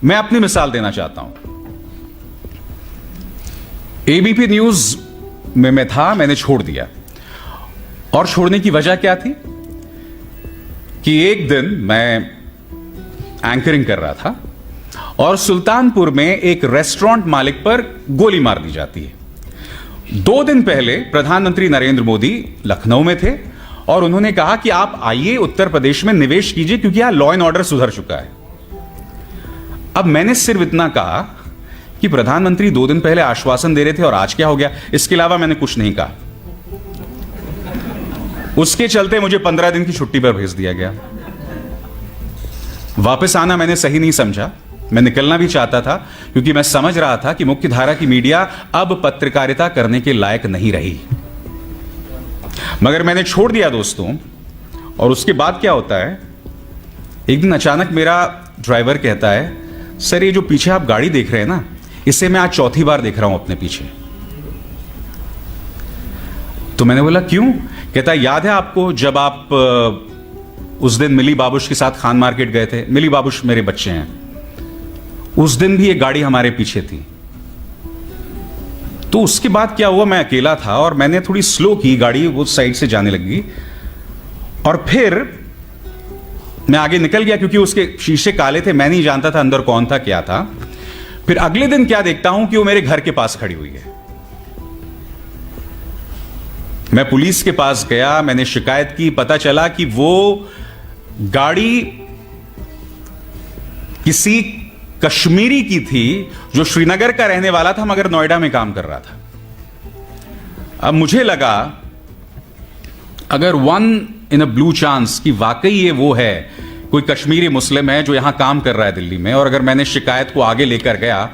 मैं अपनी मिसाल देना चाहता हूं। एबीपी न्यूज में मैं था, मैंने छोड़ दिया। और छोड़ने की वजह क्या थी कि एक दिन मैं एंकरिंग कर रहा था और सुल्तानपुर में एक रेस्टोरेंट मालिक पर गोली मार दी जाती है। 2 दिन पहले प्रधानमंत्री नरेंद्र मोदी लखनऊ में थे और उन्होंने कहा कि आप आइए उत्तर प्रदेश में निवेश कीजिए क्योंकि यहां लॉ एंड ऑर्डर सुधर चुका है। अब मैंने सिर्फ इतना कहा कि प्रधानमंत्री 2 दिन पहले आश्वासन दे रहे थे और आज क्या हो गया, इसके अलावा मैंने कुछ नहीं कहा। उसके चलते मुझे 15 दिन की छुट्टी पर भेज दिया गया। वापस आना मैंने सही नहीं समझा, मैं निकलना भी चाहता था क्योंकि मैं समझ रहा था कि मुख्य धारा की मीडिया अब पत्रकारिता करने के लायक नहीं रही। मगर मैंने छोड़ दिया दोस्तों। और उसके बाद क्या होता है, एक दिन अचानक मेरा ड्राइवर कहता है, सर ये जो पीछे आप गाड़ी देख रहे हैं ना, इसे मैं आज चौथी बार देख रहा हूं अपने पीछे। तो मैंने बोला क्यों? कहता है याद है आपको जब आप उस दिन मिली बाबूश के साथ खान मार्केट गए थे? मिली बाबूश मेरे बच्चे हैं। उस दिन भी एक गाड़ी हमारे पीछे थी। तो उसके बाद क्या हुआ, मैं अकेला था और मैंने थोड़ी स्लो की गाड़ी, वो साइड से जाने लगी और फिर मैं आगे निकल गया क्योंकि उसके शीशे काले थे, मैं नहीं जानता था अंदर कौन था क्या था। फिर अगले दिन क्या देखता हूं कि वो मेरे घर के पास खड़ी हुई है। मैं पुलिस के पास गया, मैंने शिकायत की, पता चला कि वो गाड़ी किसी कश्मीरी की थी जो श्रीनगर का रहने वाला था मगर नोएडा में काम कर रहा था। अब मुझे लगा अगर 1 इन अ ब्लू चांस कि वाकई ये वो है, कोई कश्मीरी मुस्लिम है जो यहां काम कर रहा है दिल्ली में, और अगर मैंने शिकायत को आगे लेकर गया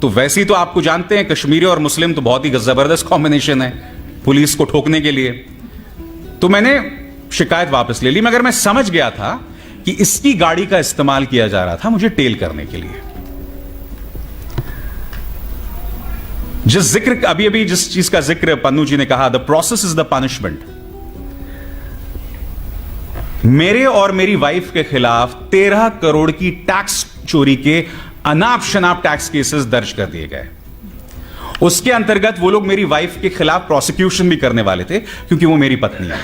तो वैसे ही तो आपको जानते हैं कश्मीरी और मुस्लिम तो बहुत ही जबरदस्त कॉम्बिनेशन है पुलिस को ठोकने के लिए। तो मैंने शिकायत वापस ले ली, मगर मैं समझ गया था कि इसकी गाड़ी का इस्तेमाल किया जा रहा था मुझे टेल करने के लिए। जिस चीज का जिक्र पन्नू जी ने कहा, the process is the punishment. मेरे और मेरी वाइफ के खिलाफ 13 करोड़ की टैक्स चोरी के अनाप शनाप टैक्स केसेस दर्ज कर दिए गए। उसके अंतर्गत वो लोग मेरी वाइफ के खिलाफ प्रोसिक्यूशन भी करने वाले थे क्योंकि वो मेरी पत्नी है।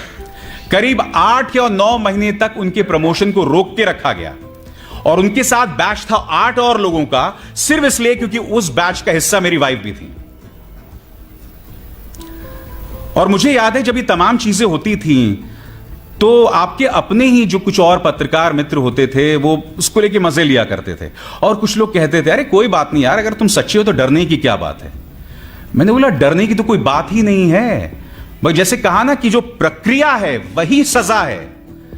करीब 8 या 9 महीने तक उनके प्रमोशन को रोक के रखा गया और उनके साथ बैच था 8 और लोगों का, सिर्फ इसलिए क्योंकि उस बैच का हिस्सा मेरी वाइफ भी थी। और मुझे याद है जब ये तमाम चीजें होती थीं तो आपके अपने ही जो कुछ और पत्रकार मित्र होते थे वो उसको लेके मजे लिया करते थे और कुछ लोग कहते थे अरे कोई बात नहीं यार, अगर तुम सच्चे हो तो डरने की क्या बात है। मैंने बोला डरने की तो कोई बात ही नहीं है, भाई जैसे कहा ना कि जो प्रक्रिया है वही सजा है।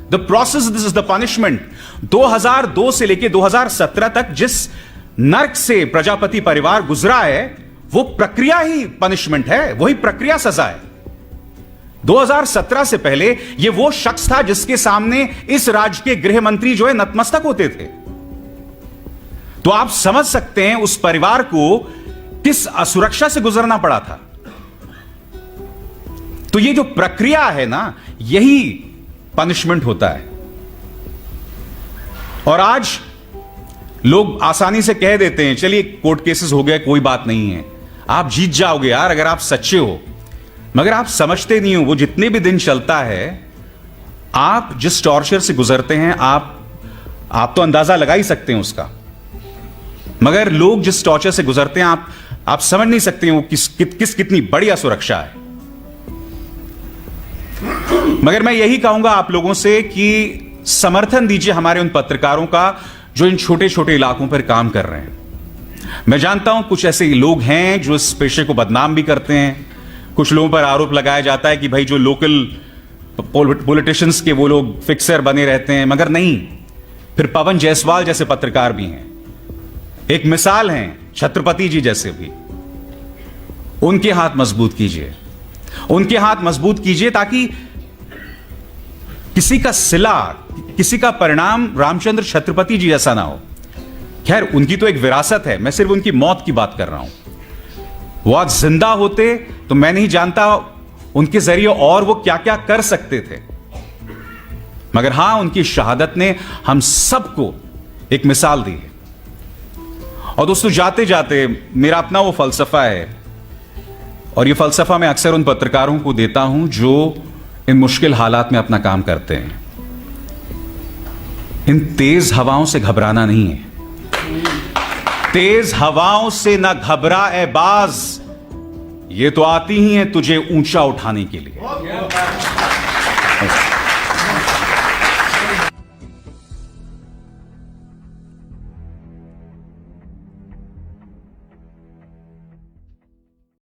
The process this is the punishment. 2002 से लेकर 2017 तक जिस नर्क से प्रजापति परिवार गुजरा है वो प्रक्रिया ही पनिशमेंट है, वही प्रक्रिया सजा है। 2017 से पहले यह वो शख्स था जिसके सामने इस राज्य के गृह मंत्री जो है नतमस्तक होते थे। तो आप समझ सकते हैं उस परिवार को किस असुरक्षा से गुजरना पड़ा था। तो ये जो प्रक्रिया है ना, यही पनिशमेंट होता है। और आज लोग आसानी से कह देते हैं चलिए कोर्ट केसेस हो गए, कोई बात नहीं है, आप जीत जाओगे यार अगर आप सच्चे हो। मगर आप समझते नहीं हो वो जितने भी दिन चलता है, आप जिस टॉर्चर से गुजरते हैं आप तो अंदाजा लगा ही सकते हैं उसका। मगर लोग जिस टॉर्चर से गुजरते हैं आप समझ नहीं सकते हैं वो कितनी बड़ी असुरक्षा है। मगर मैं यही कहूंगा आप लोगों से कि समर्थन दीजिए हमारे उन पत्रकारों का जो इन छोटे छोटे इलाकों पर काम कर रहे हैं। मैं जानता हूं कुछ ऐसे लोग हैं जो इस पेशे को बदनाम भी करते हैं। कुछ लोगों पर आरोप लगाया जाता है कि भाई जो लोकल पॉलिटिशियंस के वो लोग फिक्सर बने रहते हैं, मगर नहीं। फिर पवन जायसवाल जैसे पत्रकार भी हैं, एक मिसाल हैं छत्रपति जी जैसे भी। उनके हाथ मजबूत कीजिए, उनके हाथ मजबूत कीजिए ताकि किसी का सिला, किसी का परिणाम रामचंद्र छत्रपति जी जैसा ना हो। खैर उनकी तो एक विरासत है, मैं सिर्फ उनकी मौत की बात कर रहा हूं। वो आज जिंदा होते तो मैं नहीं जानता उनके जरिए और वो क्या क्या कर सकते थे। मगर हां, उनकी शहादत ने हम सबको एक मिसाल दी है। और दोस्तों, जाते जाते मेरा अपना वो फलसफा है, और ये फलसफा मैं अक्सर उन पत्रकारों को देता हूं जो इन मुश्किल हालात में अपना काम करते हैं। इन तेज हवाओं से घबराना नहीं है। तेज हवाओं से ना घबरा ए बाज, ये तो आती ही हैं तुझे ऊंचा उठाने के लिए।